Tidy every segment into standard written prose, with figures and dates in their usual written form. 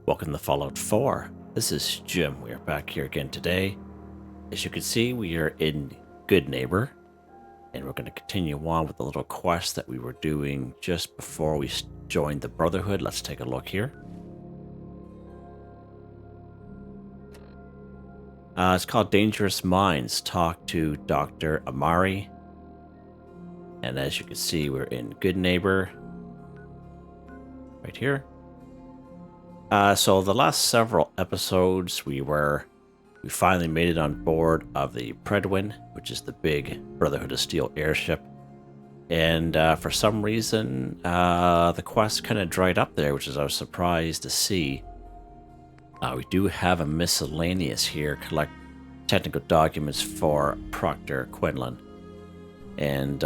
Welcome to Fallout 4. This is Jim. We are back here again today. As you can see, we are in Good Neighbor, and we're going to continue on with the little quest that we were doing just before we joined the Brotherhood. Let's take a look here. It's called Dangerous Minds. Talk to Dr. Amari. And as you can see, we're in Good Neighbor. Right here. So the last several episodes, we finally made it on board of the Predwin, which is the big Brotherhood of Steel airship. And for some reason, the quest kind of dried up there, which is I was surprised to see. We do have a miscellaneous here, collect technical documents for Proctor Quinlan. And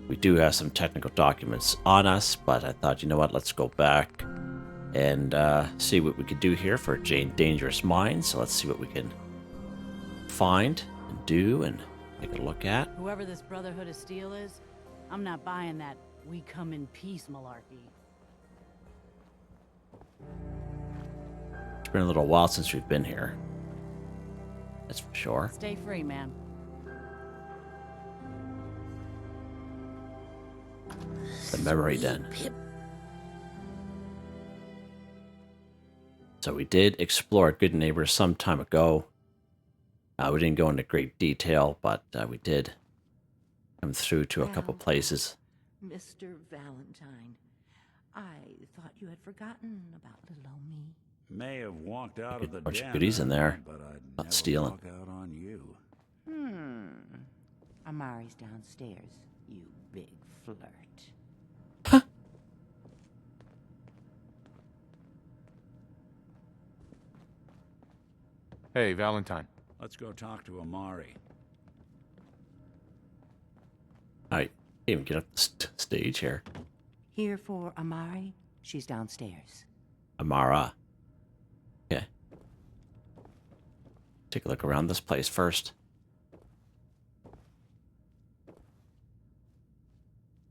we do have some technical documents on us, but I thought, you know what, let's go back and see what we could do here for Dangerous Minds. So let's see what we can find and do and take a look at. Whoever this Brotherhood of Steel is, I'm not buying that we come in peace malarkey. It's been a little while since we've been here. That's for sure. Stay free, man. The memory den. So we did explore Good Neighbor some time ago. We didn't go into great detail, but we did come through to a couple places. Mr. Valentine, I thought you had forgotten about little old me. May have walked out of the Bunch den, of goodies in there. but I'd Not never stealing. walk out on you. Amari's downstairs, you big flirt. Hey, Valentine. Let's go talk to Amari. I can't even get up the stage here. Here for Amari, she's downstairs. Amara. Okay. Take a look around this place first.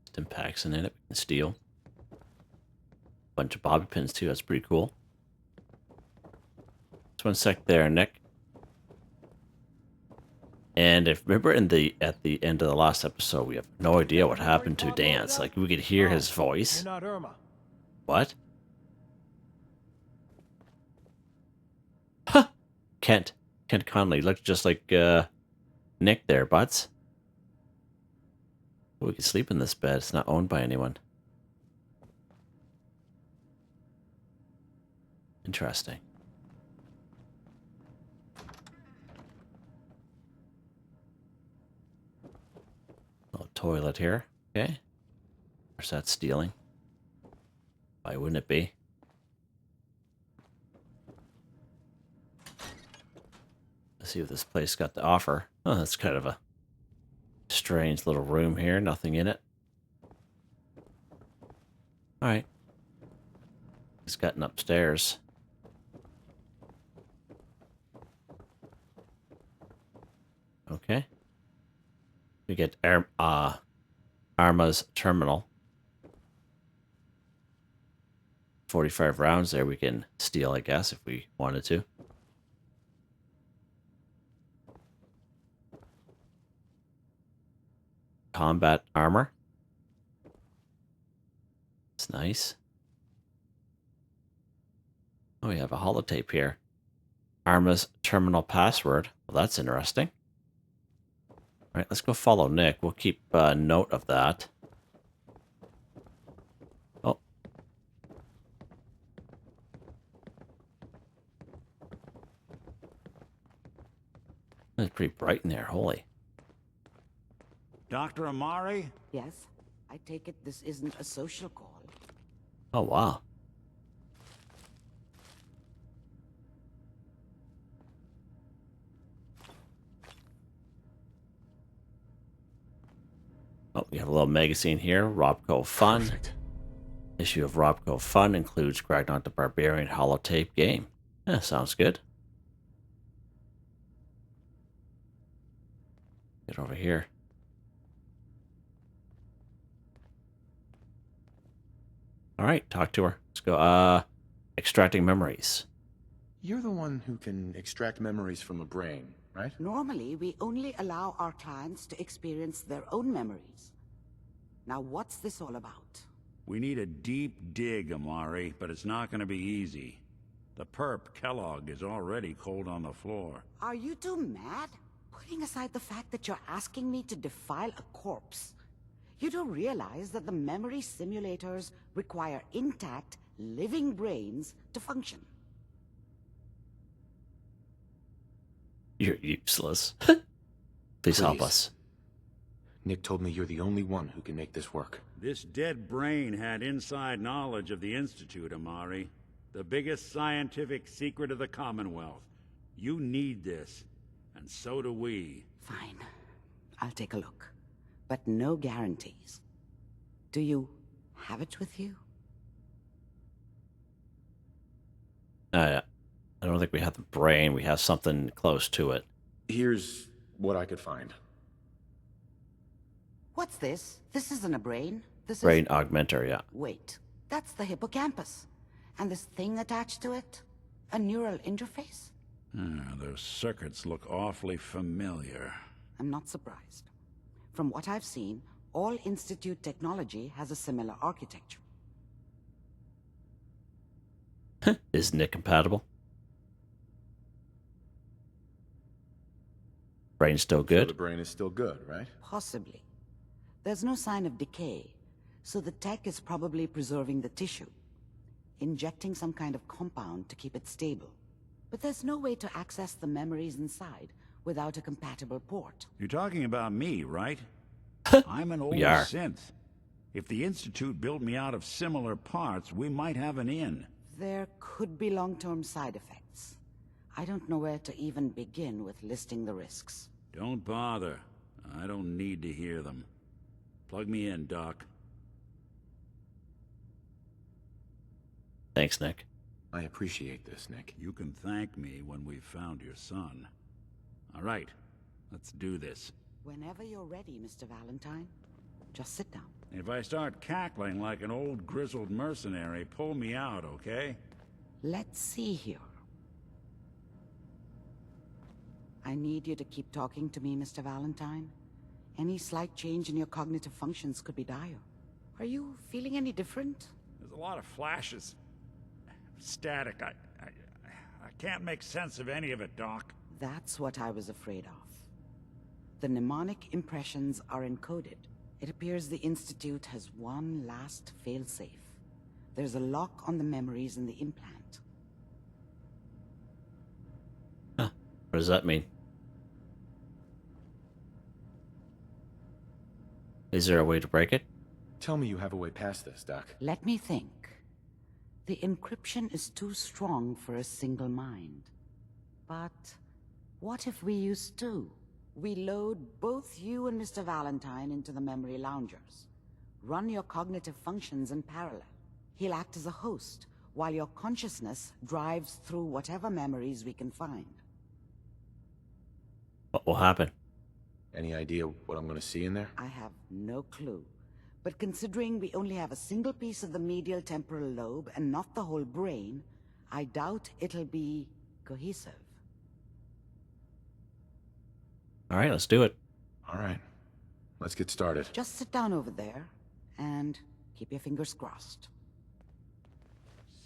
Stim packs in it. We can steal. Bunch of bobby pins too. That's pretty cool. Just one sec there, Nick. And if remember at the end of the last episode, we have no idea what happened to Dance. Like we could hear his voice. You're not Irma. What? Huh. Kent Conley looks just like Nick there, butts. Oh, we can sleep in this bed. It's not owned by anyone. Interesting. Little toilet here. Okay. Where's that stealing? Why wouldn't it be? Let's see what this place got to offer. Oh, that's kind of a strange little room here. Nothing in it. Alright. It's gotten upstairs. Okay. We get Arma's terminal. 45 rounds there we can steal, I guess, if we wanted to. Combat armor. It's nice. Oh, we have a holotape here. Arma's terminal password. Well, that's interesting. All right, let's go follow Nick. We'll keep note of that. Oh. It's pretty bright in there. Holy. Dr. Amari? Yes? I take it this isn't a social call. Oh, wow. Oh, we have a little magazine here. Robco Fun. Perfect. Issue of Robco Fun includes Gragnon the Barbarian holotape game. Yeah, sounds good. Get over here. All right, talk to her. Let's go. Extracting memories. You're the one who can extract memories from a brain, right? Normally, we only allow our clients to experience their own memories. Now, what's this all about? We need a deep dig, Amari, but it's not gonna be easy. The perp, Kellogg, is already cold on the floor. Are you two mad? Putting aside the fact that you're asking me to defile a corpse, you don't realize that the memory simulators require intact, living brains to function. You're useless. Please help us. Nick told me you're the only one who can make this work. This dead brain had inside knowledge of the Institute, Amari. The biggest scientific secret of the Commonwealth. You need this, and so do we. Fine. I'll take a look. But no guarantees. Do you have it with you? I don't think we have the brain. We have something close to it. Here's what I could find. What's this? This isn't a brain. This Brain is... augmenter, yeah. Wait. That's the hippocampus. And this thing attached to it? A neural interface? Those circuits look awfully familiar. I'm not surprised. From what I've seen, all Institute technology has a similar architecture. Is Nick compatible? Brain still So good? the brain is still good, right? Possibly. There's no sign of decay, so the tech is probably preserving the tissue, injecting some kind of compound to keep it stable. But there's no way to access the memories inside without a compatible port. You're talking about me, right? I'm an old We are. synth. If the Institute built me out of similar parts, we might have an in. There could be long-term side effects. I don't know where to even begin with listing the risks. Don't bother. I don't need to hear them. Plug me in, Doc. Thanks, Nick. I appreciate this, Nick. You can thank me when we've found your son. All right, let's do this. Whenever you're ready, Mr. Valentine, just sit down. If I start cackling like an old grizzled mercenary, pull me out, okay? Let's see here. I need you to keep talking to me, Mr. Valentine. Any slight change in your cognitive functions could be dire. Are you feeling any different? There's a lot of flashes. Static. I can't make sense of any of it, Doc. That's what I was afraid of. The mnemonic impressions are encoded. It appears the Institute has one last failsafe. There's a lock on the memories in the implant. Huh. What does that mean? Is there a way to break it? Tell me you have a way past this, Doc. Let me think. The encryption is too strong for a single mind. But what if we use two? We load both you and Mr. Valentine into the memory loungers. Run your cognitive functions in parallel. He'll act as a host, while your consciousness drives through whatever memories we can find. What will happen? Any idea what I'm going to see in there? I have no clue. But considering we only have a single piece of the medial temporal lobe and not the whole brain, I doubt it'll be cohesive. All right, let's do it. All right. Let's get started. Just sit down over there and keep your fingers crossed.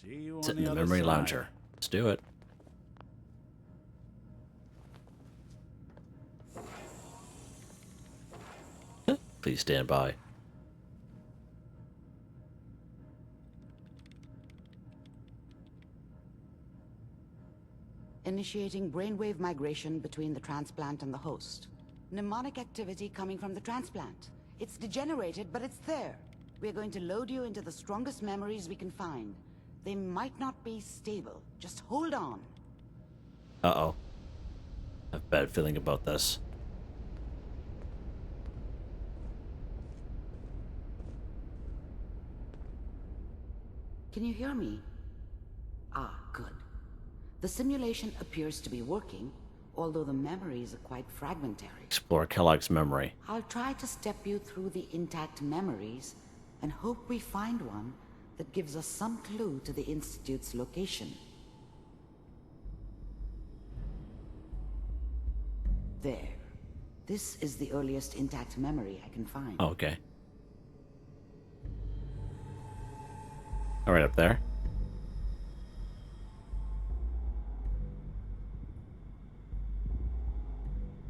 See you on Sit in the other memory side. lounger. Let's do it. Please stand by. Initiating brainwave migration between the transplant and the host. Mnemonic activity coming from the transplant. It's degenerated, but it's there. We're going to load you into the strongest memories we can find. They might not be stable. Just hold on. Uh-oh. I have a bad feeling about this. Can you hear me? Ah, good. The simulation appears to be working, although the memories are quite fragmentary. Explore Kellogg's memory. I'll try to step you through the intact memories and hope we find one that gives us some clue to the Institute's location. There. This is the earliest intact memory I can find. Oh, okay. All right, up there.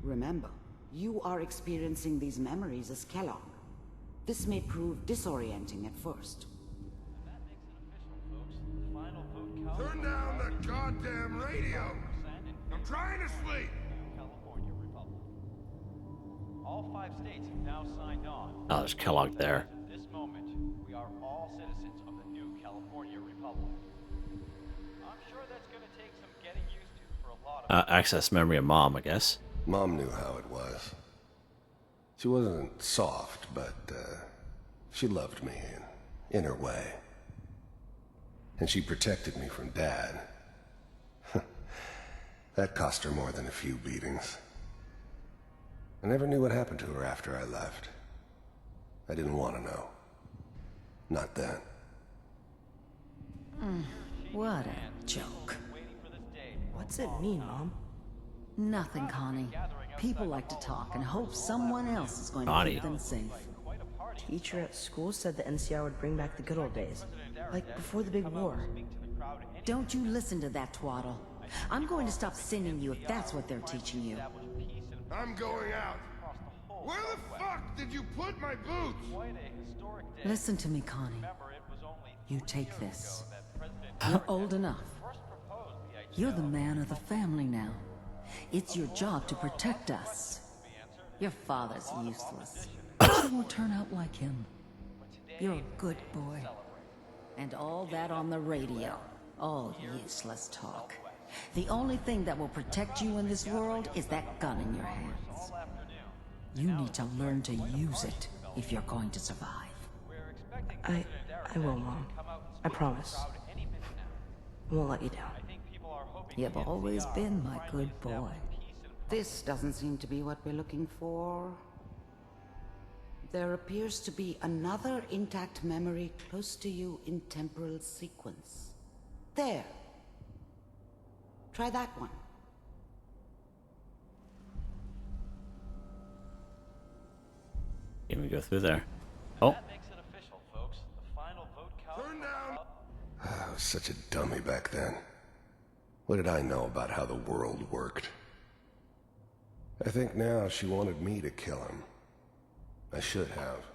Remember, you are experiencing these memories as Kellogg. This may prove disorienting at first. Turn down the goddamn radio! I'm trying to sleep! California Republic. All 5 states have now signed on. Oh, there's Kellogg there. At this moment, we are all citizens of the new California Republic. I'm sure that's going to take some getting used to for a lot of Access memory of Mom, I guess. Mom knew how it was. She wasn't soft, but she loved me in her way. And she protected me from Dad. That cost her more than a few beatings. I never knew what happened to her after I left. I didn't want to know. Not then. What a joke. What's it mean, Mom? Nothing, Connie. People like to talk and hope someone else is going to Connie. keep them safe. Teacher at school said the NCR would bring back the good old days. Like before the big war. Don't you listen to that twaddle. I'm going to stop singing you if that's what they're teaching you. I'm going out. Where the fuck did you put my boots? Listen to me, Connie. You take this. You're old enough. You're the man of the family now. It's your job to protect us. Your father's useless. But you won't turn out like him. You're a good boy. And all that on the radio. All useless talk. The only thing that will protect you in this world is that gun in your hands. You need to learn to use it if you're going to survive. I will, Mom. I promise. I won't let you down. You've always been my good boy. This doesn't seem to be what we're looking for. There appears to be another intact memory close to you in temporal sequence. There. Try that one. Can we go through there? Oh, That makes it official, folks. The final vote count. Turn down! I was such a dummy back then. What did I know about how the world worked? I think now she wanted me to kill him. I should have.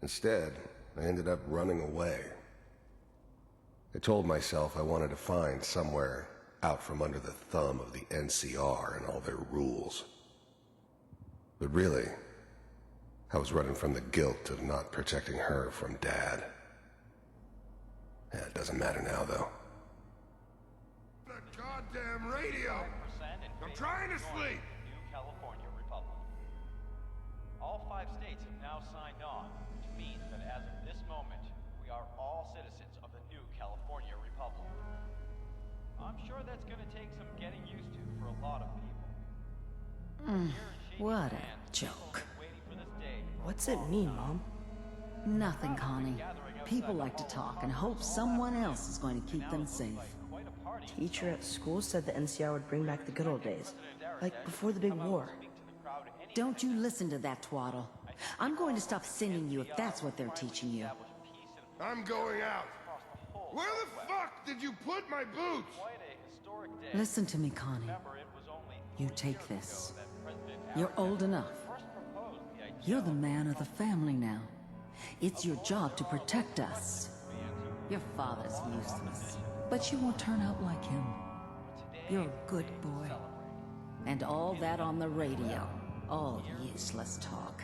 Instead, I ended up running away. I told myself I wanted to find somewhere out from under the thumb of the NCR and all their rules. But really, I was running from the guilt of not protecting her from Dad. Yeah, it doesn't matter now, though. The goddamn radio! I'm trying to sleep! New California Republic. All 5 states have now signed on, which means that as of this moment, we are all citizens of the new California Republic. I'm sure that's going to take some getting used to for a lot of people. What a joke. Waiting for this day. What's it mean, Mom? Nothing, Connie. People like to talk and hope someone else is going to keep them safe. Teacher at school said the NCR would bring back the good old days. Like before the big war. Don't you listen to that twaddle. I'm going to stop singing you if that's what they're teaching you. I'm going out. Where the fuck did you put my boots? Listen to me, Connie. You take this. You're old enough. You're the man of the family now. It's your job to protect us. Your father's useless, but you won't turn out like him. You're a good boy. And all that on the radio. All useless talk.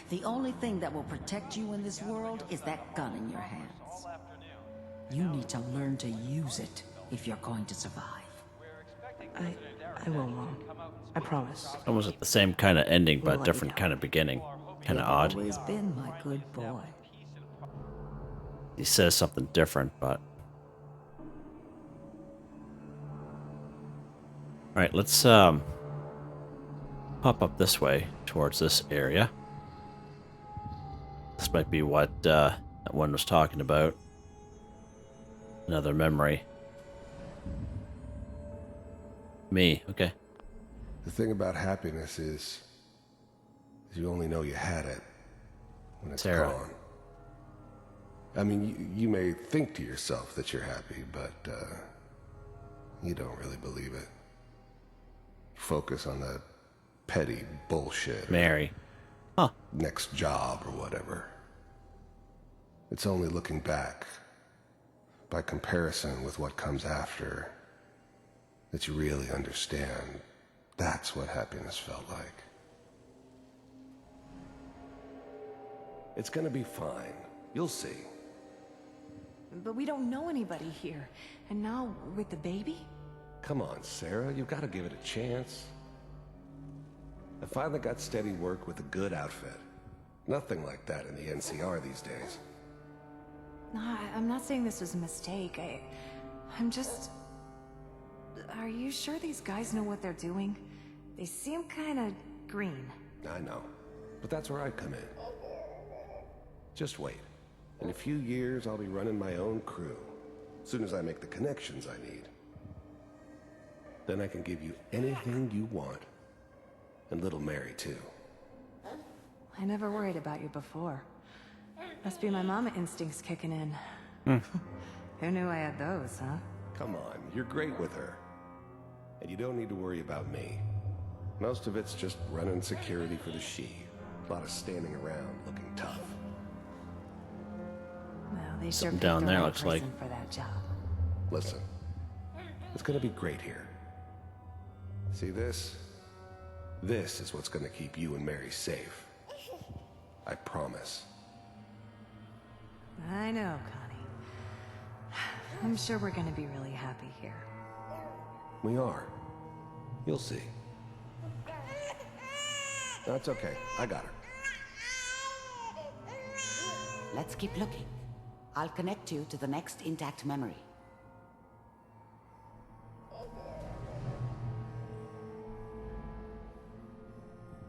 The only thing that will protect you in this world is that gun in your hands. You need to learn to use it if you're going to survive. I will, Mom. I promise. almost like the same kind of ending, We'll but let you different down. kind of beginning. Kind of You've odd. always been my good boy. He says something different, but... Alright, let's pop up this way towards this area. This might be what that one was talking about. Another memory. Me, okay. The thing about happiness is you only know you had it when it's Sarah. gone. I mean, you may think to yourself that you're happy, but you don't really believe it. Focus on that petty bullshit. Mary. Huh. Next job or whatever. It's only looking back, by comparison with what comes after, that you really understand. That's what happiness felt like. It's gonna be fine. You'll see. But we don't know anybody here. And now, with the baby? Come on, Sarah, you've got to give it a chance. I finally got steady work with a good outfit. Nothing like that in the NCR these days. No, I'm not saying this was a mistake. I'm just... Are you sure these guys know what they're doing? They seem kinda green. I know, but that's where I come in. Just wait. In a few years, I'll be running my own crew. As soon as I make the connections I need. Then I can give you anything you want. And little Mary, too. I never worried about you before. Must be my mama instincts kicking in. Who knew I had those, huh? Come on, you're great with her. And you don't need to worry about me. Most of it's just running security for the she. A lot of standing around looking tough. Well, they sure Something picked down the there right looks like. person for that job. Listen, it's gonna be great here. See this? This is what's gonna keep you and Mary safe. I promise. I know, Connie. I'm sure we're gonna be really happy here. We are. You'll see. That's okay. I got her. Let's keep looking. I'll connect you to the next intact memory.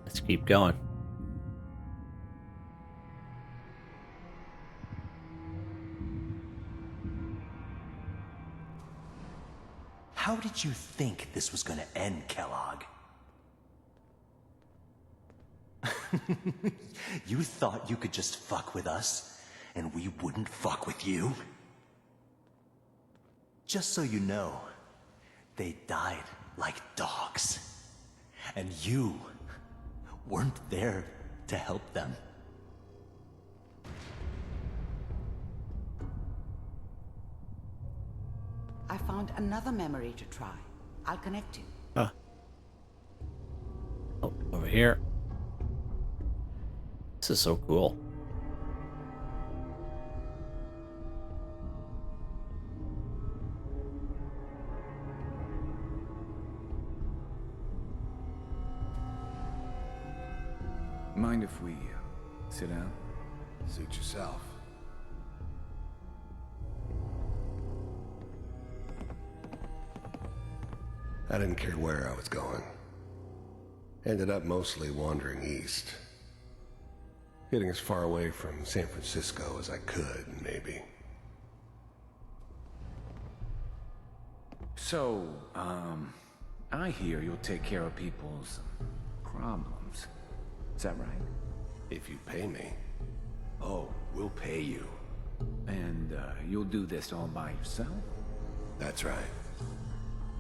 Let's keep going. How did you think this was gonna end, Kellogg? You thought you could just fuck with us, and we wouldn't fuck with you? Just so you know, they died like dogs. And you weren't there to help them. I found another memory to try. I'll connect you. Huh. Oh, over here. This is so cool. Mind if we sit down? Suit yourself. I didn't care where I was going. Ended up mostly wandering east. Getting as far away from San Francisco as I could, maybe. So, I hear you'll take care of people's problems. Is that right? If you pay me. Oh, we'll pay you. And, you'll do this all by yourself? That's right.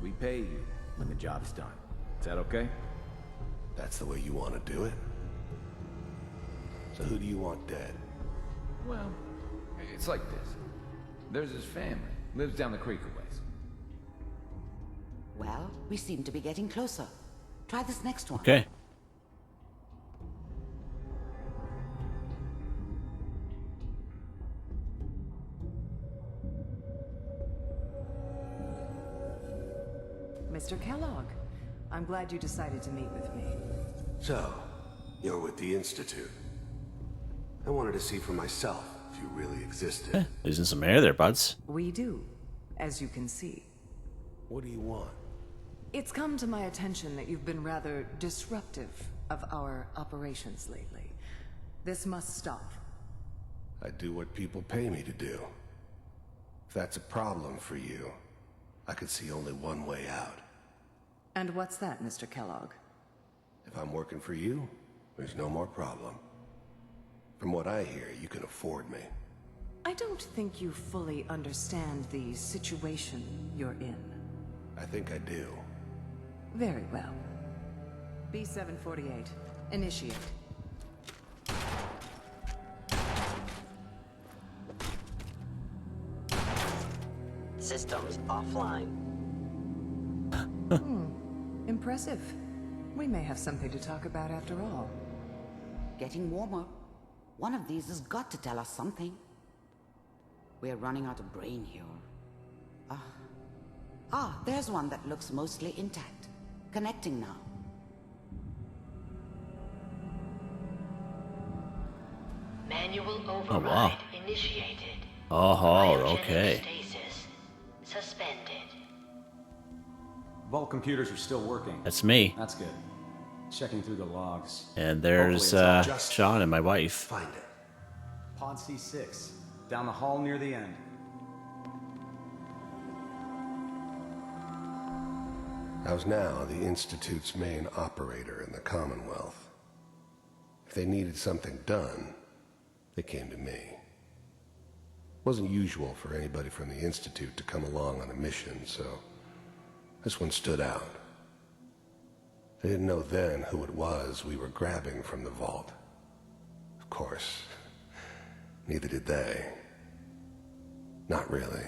We pay you when the job's done. Is that okay? That's the way you want to do it? So who do you want dead? Well, it's like this. There's his family. Lives down the creek a ways. Well, we seem to be getting closer. Try this next one. Okay. Mr. Kellogg, I'm glad you decided to meet with me. So, you're with the Institute. I wanted to see for myself if you really existed. Losing some air there, buds. We do, as you can see. What do you want? It's come to my attention that you've been rather disruptive of our operations lately. This must stop. I do what people pay me to do. If that's a problem for you, I could see only one way out. And what's that, Mr. Kellogg? If I'm working for you, there's no more problem. From what I hear, you can afford me. I don't think you fully understand the situation you're in. I think I do. Very well. B748, initiate. Systems offline. Impressive. We may have something to talk about after all. Getting warmer. One of these has got to tell us something. We're running out of brain here. There's one that looks mostly intact. Connecting now. Manual override initiated. Oh, Cryogenic okay. Stasis suspended. Vault computers are still working. That's me. That's good. Checking through the logs. And there's Shaun and my wife. Find it. Pod C6, down the hall near the end. I was now the Institute's main operator in the Commonwealth. If they needed something done, they came to me. It wasn't usual for anybody from the Institute to come along on a mission, so this one stood out. They didn't know then who it was we were grabbing from the vault. Of course, neither did they. Not really.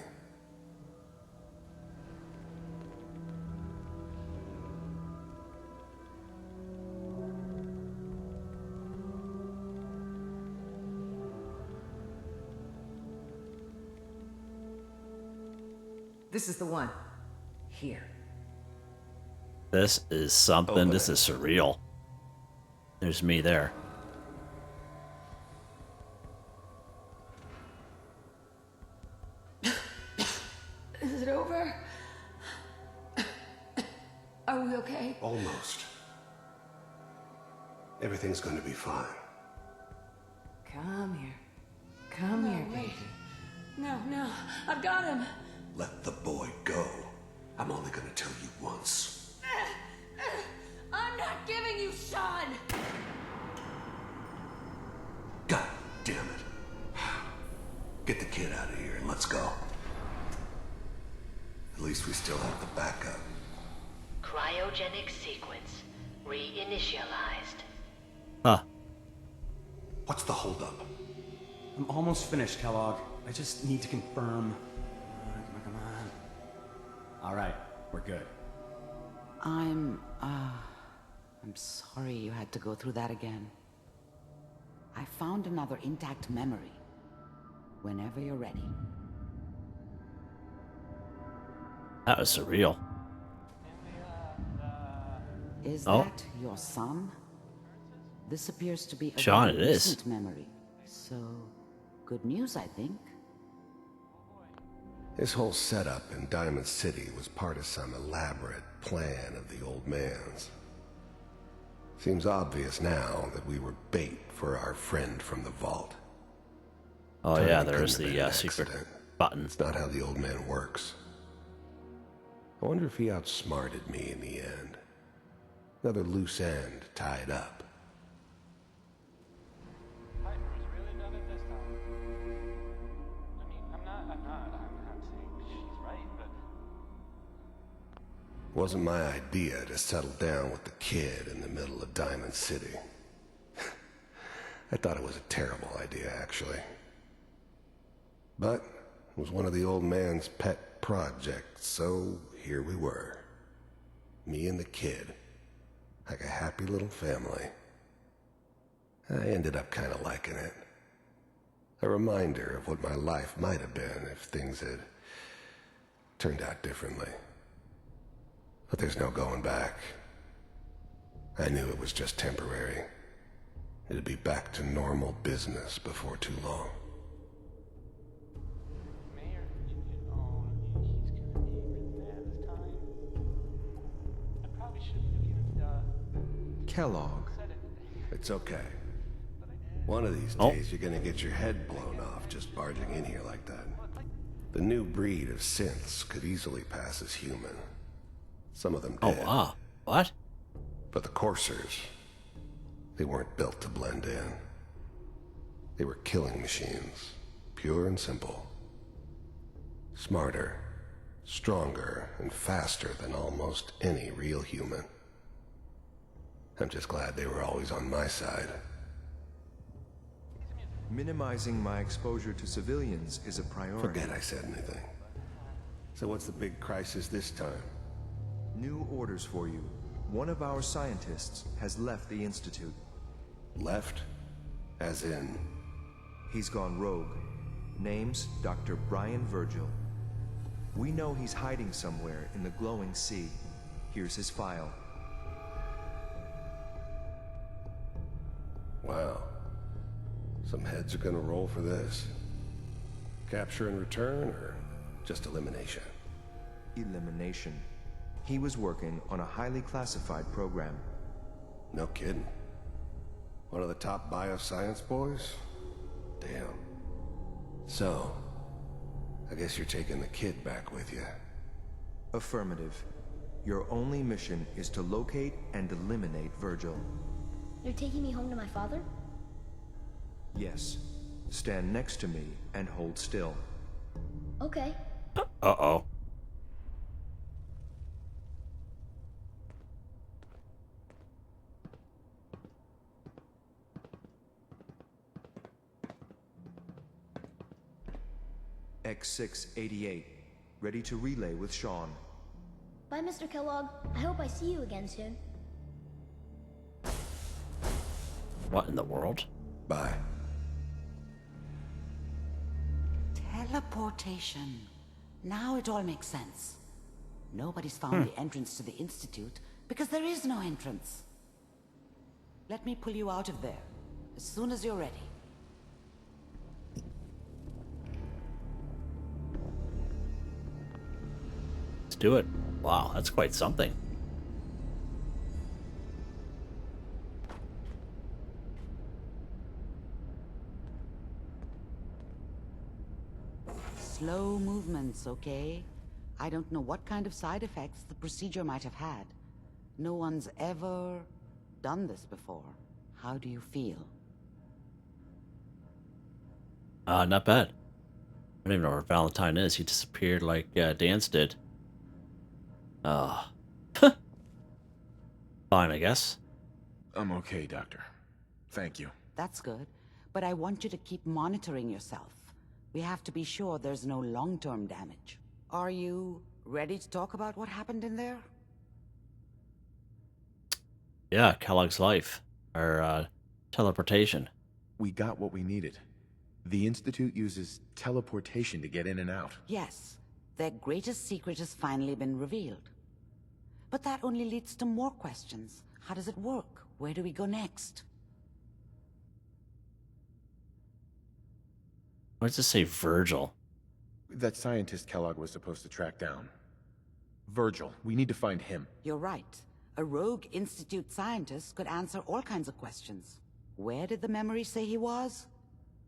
This is the one. Here. This is something. This is surreal. There's me there. Is it over? Are we okay? Almost. Everything's going to be fine. Come here. Come here, baby. No, I've got him. Let the boy go. I'm only going to tell you once. I'm not giving you Shaun. God damn it. Get the kid out of here and let's go. At least we still have the backup. Cryogenic sequence reinitialized. Huh. What's the holdup? I'm almost finished, Kellogg. I just need to confirm. Come on. All right, we're good. I'm sorry you had to go through that again. I found another intact memory. Whenever you're ready. That was surreal. Is that your son? This appears to be a Shaun, very it is. recent memory. So, good news, I think. This whole setup in Diamond City was part of some elaborate plan of the old man's. Seems obvious now that we were bait for our friend from the vault. Oh Timing yeah, couldn't there's have been the an secret accident. button. It's not how the old man works. I wonder if he outsmarted me in the end. Another loose end tied up. Piper's really done it this time. I mean, I'm not saying she's right, but... It wasn't my idea to settle down with the kid in the middle of Diamond City. I thought it was a terrible idea, actually. But it was one of the old man's pet projects, so here we were. Me and the kid. Like a happy little family. I ended up kind of liking it. A reminder of what my life might have been if things had turned out differently. But there's no going back. I knew it was just temporary. It'd be back to normal business before too long. Mayor, he's gonna be really mad this time. I probably shouldn't have even, Kellogg. said it. It's okay. One of these days you're gonna get your head blown off just barging in here like that. The new breed of synths could easily pass as human. Some of them Oh did. wow. What? But the Corsers, they weren't built to blend in. They were killing machines, pure and simple. Smarter, stronger, and faster than almost any real human. I'm just glad they were always on my side. Minimizing my exposure to civilians is a priority. Forget I said anything. So what's the big crisis this time? New orders for you. One of our scientists has left the Institute. Left? As in? He's gone rogue. Name's Dr. Brian Virgil. We know he's hiding somewhere in the glowing sea. Here's his file. Wow. Some heads are gonna roll for this. Capture and return, or just elimination? Elimination. He was working on a highly classified program. No kidding. One of the top bioscience boys? Damn. So, I guess you're taking the kid back with you. Affirmative. Your only mission is to locate and eliminate Virgil. You're taking me home to my father? Yes. Stand next to me and hold still. Okay. Uh-oh. X688. Ready to relay with Shaun. Bye, Mr. Kellogg. I hope I see you again soon. What in the world? Bye. Teleportation. Now it all makes sense. Nobody's found the entrance to the Institute because there is no entrance. Let me pull you out of there as soon as you're ready. Let's do it. Wow, that's quite something. Slow movements, okay? I don't know what kind of side effects the procedure might have had. No one's ever done this before. How do you feel? Not bad. I don't even know where Valentine is. He disappeared like Dance did. Fine, I guess. I'm okay, Doctor. Thank you. That's good, but I want you to keep monitoring yourself. We have to be sure there's no long-term damage. Are you ready to talk about what happened in there? Yeah, Kellogg's life. Or, teleportation. We got what we needed. The Institute uses teleportation to get in and out. Yes, their greatest secret has finally been revealed. But that only leads to more questions. How does it work? Where do we go next? Why does it say Virgil? That scientist Kellogg was supposed to track down. Virgil, we need to find him. You're right. A rogue Institute scientist could answer all kinds of questions. Where did the memory say he was?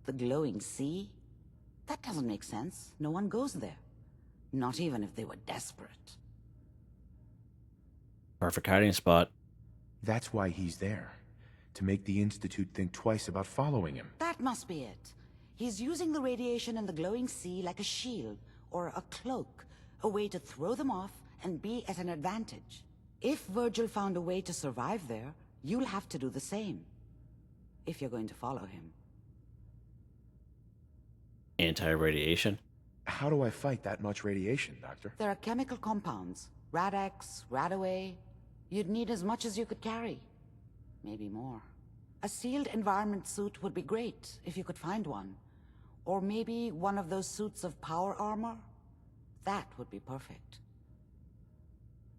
The glowing sea? That doesn't make sense. No one goes there. Not even if they were desperate. Perfect hiding spot. That's why he's there. To make the Institute think twice about following him. That must be it. He's using the radiation in the glowing sea like a shield, or a cloak, a way to throw them off and be at an advantage. If Virgil found a way to survive there, you'll have to do the same. If you're going to follow him. Anti-radiation? How do I fight that much radiation, Doctor? There are chemical compounds. Rad-X, Radaway. You'd need as much as you could carry. Maybe more. A sealed environment suit would be great, if you could find one. Or maybe one of those suits of power armor? That would be perfect.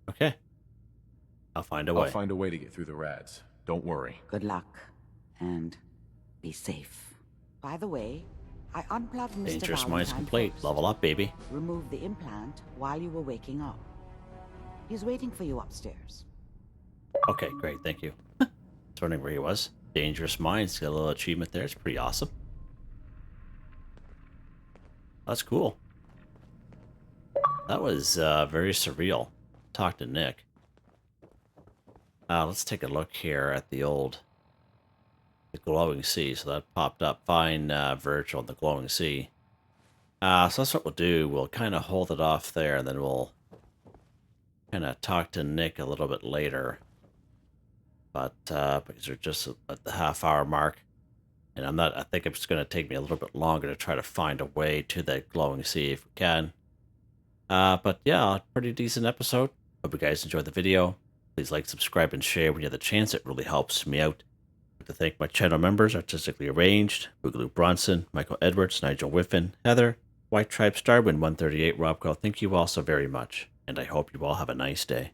Okay. I'll find a way. I'll find a way to get through the rads. Don't worry. Good luck. And be safe. By the way, I unplugged Mr. Dangerous Minds Valentine complete. first. Level up, baby. Removed the implant while you were waking up. He's waiting for you upstairs. Okay, great. Thank you. I was wondering where he was. Dangerous Minds. Got a little achievement there. It's pretty awesome. That's cool. That was very surreal. Talk to Nick. Let's take a look here at the glowing sea. So that popped up. Find Virgil in the glowing sea. So that's what we'll do. We'll kind of hold it off there, and then we'll kind of talk to Nick a little bit later. But because we're just at the half-hour mark, and I think it's going to take me a little bit longer to try to find a way to that glowing sea if we can. But yeah, pretty decent episode. Hope you guys enjoyed the video. Please like, subscribe, and share when you have the chance. It really helps me out. I'd like to thank my channel members, Artistically Arranged, Boogaloo Bronson, Michael Edwards, Nigel Wiffen, Heather, Whitetribe, Starwind 138, Robco. Thank you all so very much, and I hope you all have a nice day.